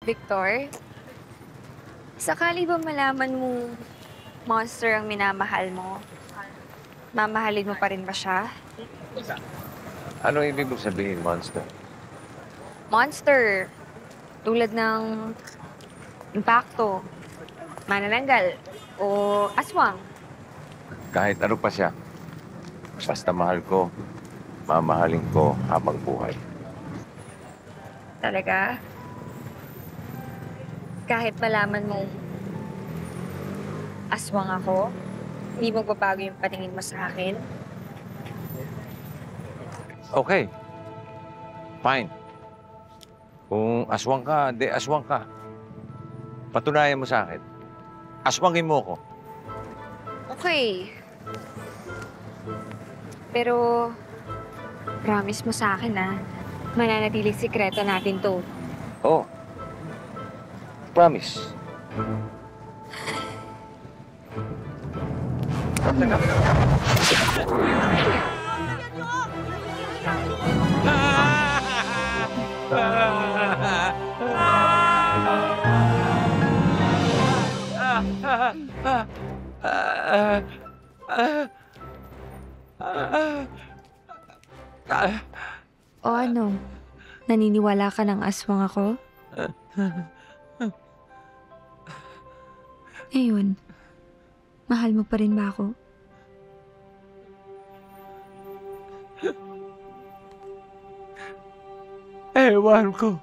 Victor, sakali ba malaman mo monster ang minamahal mo? Mamahalin mo pa rin ba siya? Ano ibig mong sabihin, monster? Monster, tulad ng impacto, manananggal, o aswang. Kahit ano pa siya, basta mahal ko, mamahalin ko habang buhay. Talaga? Kahit malaman mo aswang ako, hindi magbabago yung patingin mo sa akin? Okay, fine. Kung aswang ka, di aswang ka. Patunayan mo sa akin. Aswangin mo ko. Okay. Pero, promise mo sa akin mananatiling sikreto natin to. Oh, promise. O ano? Naniniwala ka ng aswang ako? Ngayon, mahal mo pa rin ba ako? Ewan ko.